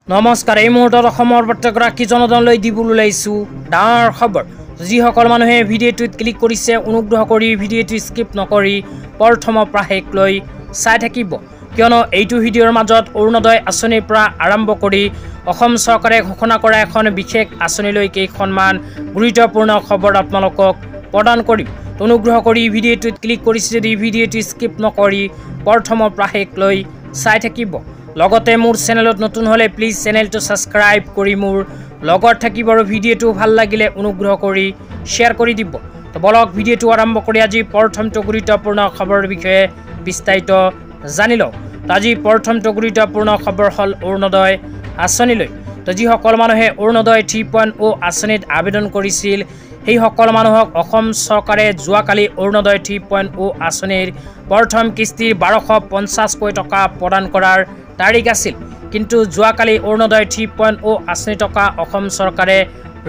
নমস্কাৰ এই মুহূৰ্তত অসমৰ প্ৰত্যেকগৰাকী জনগণলৈ দিবলৈ ওলাইছো ডাঙৰ খবৰ যিসকল মানুহে ভিডিঅ'টোত ক্লিক কৰিছে অনুগ্ৰহ কৰি ভিডিঅ'টো স্কিপ নকৰি প্ৰথমৰ পৰা শেষলৈ চাই থাকিব কিয়নো এইটো ভিডিঅ'ৰ মাজত অৰুণোদয় আঁচনিৰ পৰা আৰম্ভ কৰি অসম চৰকাৰে ঘোষণা কৰা এখন বিশেষ আঁচনিলৈ কেইখনমান গুৰুত্বপূৰ্ণ খবৰ আপোনালোকক প্ৰদান কৰিম অনুগ্ৰহ কৰি ভিডিঅ'টোত ক্লিক কৰিছে যদি ভিডিঅ'টো স্কিপ নকৰি প্ৰথমৰ পৰা শেষলৈ চাই থাকিব লগতে মোৰ চেনেলত নতুন হলে প্লিজ চেনেলটো সাবস্ক্ৰাইব কৰি মোৰ লগত থাকিব আৰু ভিডিঅ'টো ভাল লাগিলে অনুগ্ৰহ কৰি শেয়াৰ কৰি দিব তো বলক ভিডিঅ'টো আৰম্ভ কৰি আজি প্ৰথমটো গুৰুত্বপূৰ্ণ খবৰৰ বিষয়ে বিস্তাৰিত জানি লওঁ আজি প্ৰথমটো গুৰুত্বপূৰ্ণ খবৰ হল অৰুণোদয় আঁচনিলৈ তো যিসকল মানুহে অৰুণোদয় 3.0 আঁচনিত আবেদন কৰিছিল সেই সকল মানুহক অসম চৰকাৰে যোৱাকালি অৰুণোদয় 3.0 আঁচনিৰ প্ৰথম কিস্তিৰ 1250 কোটি টকা প্ৰদান কৰাৰ তাৰিখ আছিল কিন্তু যোৱাকালি অৰুণোদয় 3.0 আঁচনি টকা অসম চৰকাৰে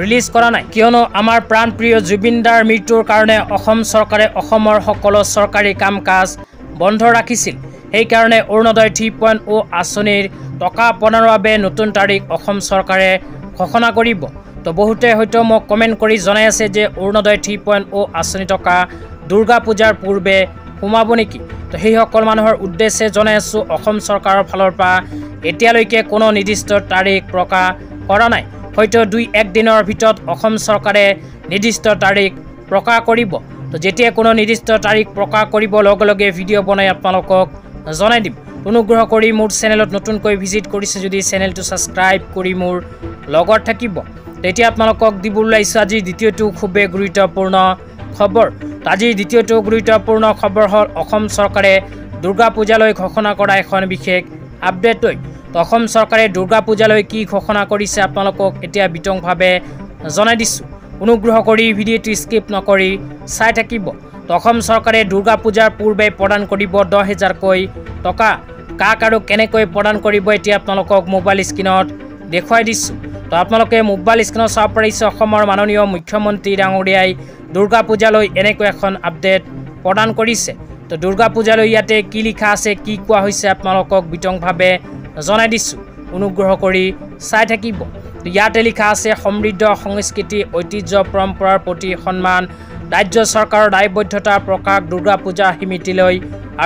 ৰিলিজ কৰা নাই কিয়নো আমাৰ প্ৰাণপ্ৰিয় জুবিনদাৰ মৃত্যুৰ কাৰণে অসম চৰকাৰে অসমৰ সকলো চৰকাৰী কাম-কাজ বন্ধ ৰাখিছিল সেই কাৰণে অৰুণোদয় 3.0 আঁচনিৰ টকা প্ৰদানৰ বাবে নতুন তাৰিখ অসম চৰকাৰে ঘোষণা কৰিব তো বহুতে হয়তো মোক কমেন্ট কৰি জনাই আছে যে অৰুণোদয় 3.0 আঁচনি টকা দুৰ্গা পূজাৰ পূৰ্বে সোমাব নেকি তো সেই সকল মানুহৰ উদ্দেশ্যে জনাই আছো অসম চৰকাৰৰ ফালৰ পৰা এতিয়ালৈকে কোনো নিৰ্দিষ্ট তাৰিখ প্ৰকাশ কৰা নাই হয়তো 2-1 দিনৰ ভিতৰত অসম চৰকাৰে নিৰ্দিষ্ট তাৰিখ প্ৰকাশ কৰিব তো যেতিয়া কোনো নিৰ্দিষ্ট তাৰিখ প্ৰকাশ কৰিব লগে লগে ভিডিঅ' বনাই আপোনালোকক জনাই দিম অনুগ্ৰহ কৰি মোৰ চেনেলত নতুনকৈ ভিজিট কৰিছে যদি চেনেলটো সাবস্ক্ৰাইব কৰি মোৰ লগত থাকিব তেতিয়া আপোনালোকক দিবলৈ ওলাইছো আজি দ্বিতীয়টো খুবেই গুৰুত্বপূৰ্ণ খবৰ আজি দ্বিতীয়টো গুৰুত্বপূৰ্ণ খবৰ হল অসম চৰকাৰে দুৰ্গা পূজালৈ ঘোষণা কৰা এখন বিশেষ আপডেট লৈ তো অসম চৰকাৰে দুৰ্গা পূজালৈ কি ঘোষণা কৰিছে আপোনালোকক এতিয়া বিতংভাৱে জনাই দিছো অনুগ্ৰহ কৰি ভিডিঅ'টো স্কিপ নকৰি চাই থাকিব তো অসম চৰকাৰে দুৰ্গা পূজাৰ পূৰ্বে প্ৰদান কৰিব 10,000 কোটি টকা কাক আৰু কেনেকৈ প্ৰদান কৰিব এতিয়া আপোনালোকক মোবাইল স্ক্ৰীনত দেখুৱাই দিছো তো আপোনালোকে মোবাইল স্ক্ৰীনত চাব পাৰিছে অসমৰ মাননীয় মুখ্যমন্ত্ৰী ডাঙৰীয়াই দুৰ্গা পূজালৈ এনেকৈ এখন আপডেট প্ৰদান কৰিছে তো দুৰ্গা পূজালৈ ইয়াতে কি লিখা আছে কি কোৱা হৈছে আপোনালোকক বিতংভাৱে জনাই দিছো অনুগ্ৰহ কৰি চাই থাকিব ইয়াতে লিখা আছে সমৃদ্ধ সংস্কৃতি ঐতিহ্য পৰম্পৰাৰ প্ৰতি সন্মান ৰাজ্য চৰকাৰৰ দায়বদ্ধতা প্ৰকাশ দুৰ্গা পূজা সমিতিলৈ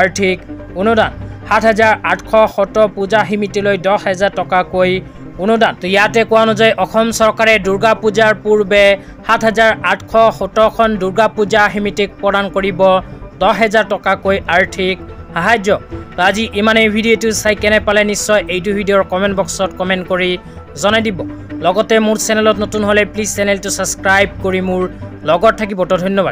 আৰ্থিক অনুদান 7,870 পূজা সমিতিলৈ 10,000 টকাকৈ অনুদান তো ইয়াতে কোৱা অনুযায়ী অসম চৰকাৰে দুৰ্গা পূজাৰ পূৰ্বে 7,870খন দুৰ্গা পূজা সমিতিক প্ৰদান কৰিব 10,000 টকাকৈ আৰ্থিক সাহায্য তো আজি ইমানেই ভিডিঅ'টো চাই কেনে পালে নিশ্চয় এইটো ভিডিঅ'ৰ কমেণ্ট বক্সত কমেণ্ট কৰি জনাই দিব লগতে মোৰ চেনেলত নতুন হলে প্লিজ চেনেলটো সাবস্ক্ৰাইব কৰি মোৰ লগত থাকিব তো ধন্যবাদ।